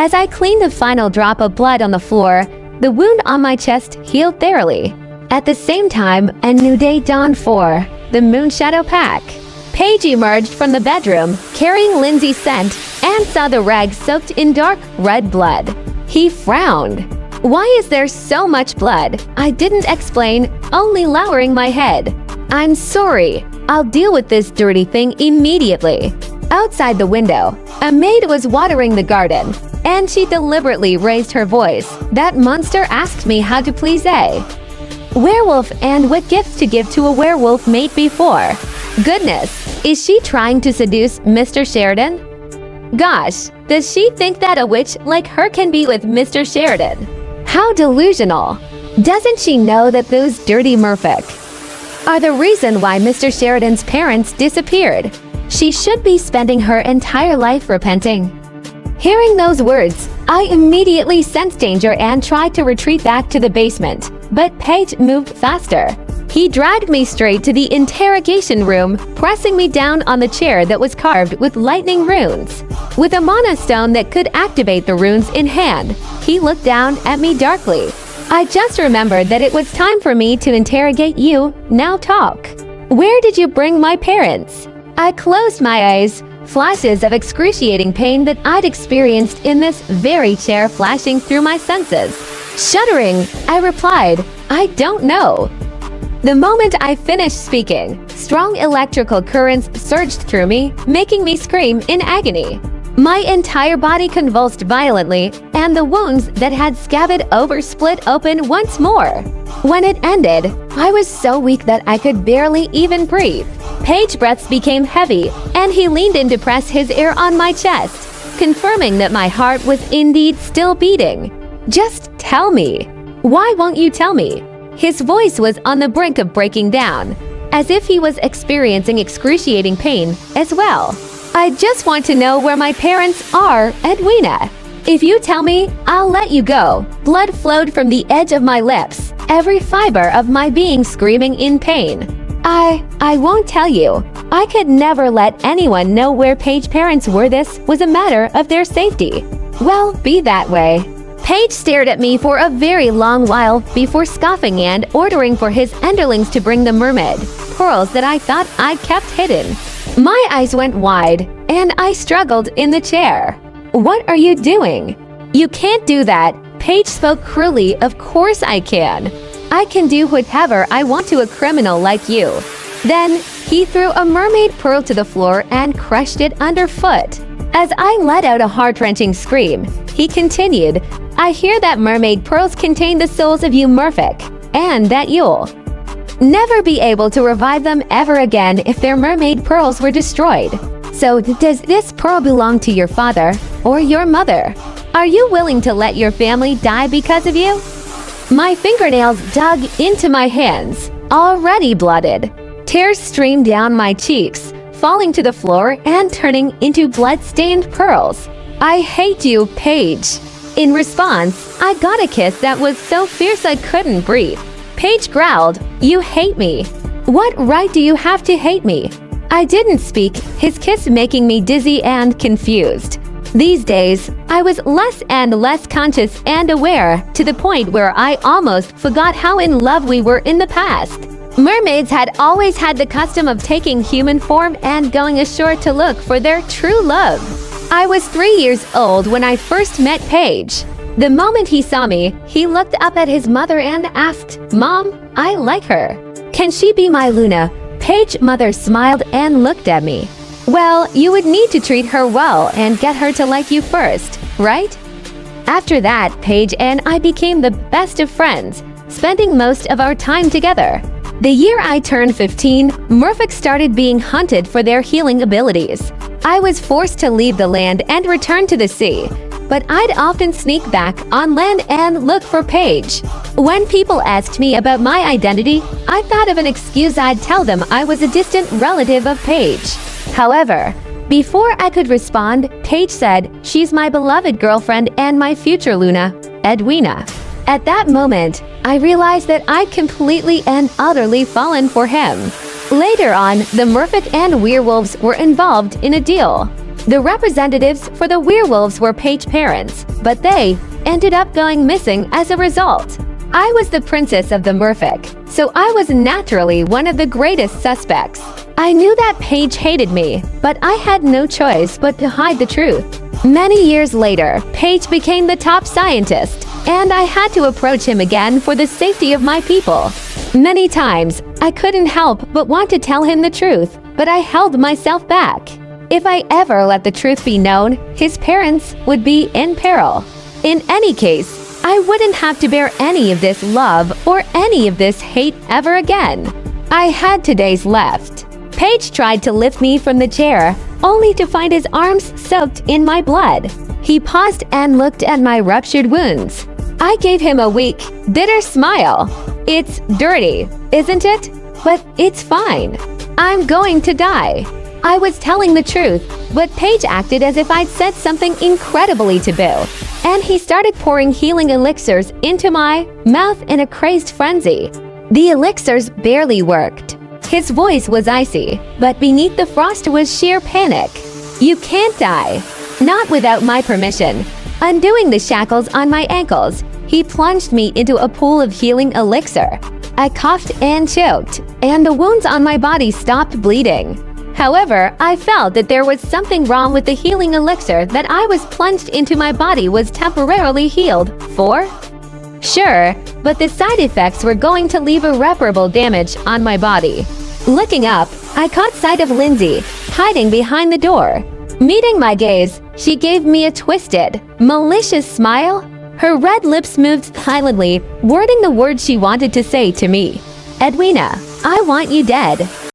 As I cleaned the final drop of blood on the floor, the wound on my chest healed thoroughly. At the same time, a new day dawned for the Moonshadow Pack. Page emerged from the bedroom, carrying Lindsay's scent, and saw the rag soaked in dark red blood. He frowned. "Why is there so much blood?" I didn't explain, only lowering my head. "I'm sorry. I'll deal with this dirty thing immediately." Outside the window, a maid was watering the garden, and she deliberately raised her voice. That monster asked me how to please a werewolf and what gifts to give to a werewolf mate before. Goodness, is she trying to seduce Mr. Sheridan? Gosh, does she think that a witch like her can be with Mr. Sheridan? How delusional. Doesn't she know that those dirty merfolk are the reason why Mr. Sheridan's parents disappeared? She should be spending her entire life repenting. Hearing those words, I immediately sensed danger and tried to retreat back to the basement, but Page moved faster. He dragged me straight to the interrogation room, pressing me down on the chair that was carved with lightning runes. With a mana stone that could activate the runes in hand, he looked down at me darkly. "I just remembered that it was time for me to interrogate you. Now talk. Where did you bring my parents?" I closed my eyes, flashes of excruciating pain that I'd experienced in this very chair flashing through my senses. Shuddering, I replied, "I don't know." The moment I finished speaking, strong electrical currents surged through me, making me scream in agony. My entire body convulsed violently, and the wounds that had scabbed over split open once more. When it ended, I was so weak that I could barely even breathe. Page's breaths became heavy, and he leaned in to press his ear on my chest, confirming that my heart was indeed still beating. "Just tell me. Why won't you tell me?" His voice was on the brink of breaking down, as if he was experiencing excruciating pain as well. "I just want to know where my parents are, Edwina. If you tell me, I'll let you go." Blood flowed from the edge of my lips, every fiber of my being screaming in pain. I won't tell you. I could never let anyone know where Page's parents were. This was a matter of their safety. Well, be that way. Page stared at me for a very long while before scoffing and ordering for his underlings to bring the mermaid pearls that I thought I'd kept hidden. My eyes went wide, and I struggled in the chair. "What are you doing? You can't do that." Page spoke cruelly. "Of course I can. I can do whatever I want to a criminal like you." Then he threw a mermaid pearl to the floor and crushed it underfoot. As I let out a heart-wrenching scream, he continued, "I hear that mermaid pearls contain the souls of you merfolk, and that you'll never be able to revive them ever again if their mermaid pearls were destroyed. So does this pearl belong to your father or your mother? Are you willing to let your family die because of you?" My fingernails dug into my hands, already blooded. Tears streamed down my cheeks, falling to the floor and turning into blood-stained pearls. "I hate you, Page." In response, I got a kiss that was so fierce I couldn't breathe. Page growled, "You hate me. What right do you have to hate me?" I didn't speak, his kiss making me dizzy and confused. These days, I was less and less conscious and aware, to the point where I almost forgot how in love we were in the past. Mermaids had always had the custom of taking human form and going ashore to look for their true love. I was 3 years old when I first met Page. The moment he saw me, he looked up at his mother and asked, "Mom, I like her. Can she be my Luna?" Page's mother smiled and looked at me. "Well, you would need to treat her well and get her to like you first, right?" After that, Page and I became the best of friends, spending most of our time together. The year I turned 15, merfolk started being hunted for their healing abilities. I was forced to leave the land and return to the sea, but I'd often sneak back on land and look for Page. When people asked me about my identity, I thought of an excuse. I'd tell them I was a distant relative of Page. However, before I could respond, Page said, "She's my beloved girlfriend and my future Luna, Edwina." At that moment, I realized that I'd completely and utterly fallen for him. Later on, the merfolk and werewolves were involved in a deal. The representatives for the werewolves were Page parents, but they ended up going missing as a result. I was the princess of the merfolk, so I was naturally one of the greatest suspects. I knew that Page hated me, but I had no choice but to hide the truth. Many years later, Page became the top scientist, and I had to approach him again for the safety of my people. Many times, I couldn't help but want to tell him the truth, but I held myself back. If I ever let the truth be known, his parents would be in peril. In any case, I wouldn't have to bear any of this love or any of this hate ever again. I had 2 days left. Page tried to lift me from the chair, only to find his arms soaked in my blood. He paused and looked at my ruptured wounds. I gave him a weak, bitter smile. It's dirty, isn't it? But it's fine. I'm going to die. I was telling the truth, but Page acted as if I'd said something incredibly taboo, and he started pouring healing elixirs into my mouth in a crazed frenzy. The elixirs barely worked. His voice was icy, but beneath the frost was sheer panic. You can't die. Not without my permission. Undoing the shackles on my ankles, he plunged me into a pool of healing elixir. I coughed and choked, and the wounds on my body stopped bleeding. However, I felt that there was something wrong with the healing elixir that I was plunged into my body was temporarily healed for. Sure, but the side effects were going to leave irreparable damage on my body. Looking up, I caught sight of Lindsay, hiding behind the door. Meeting my gaze, she gave me a twisted, malicious smile. Her red lips moved silently, wording the words she wanted to say to me. Edwina, I want you dead.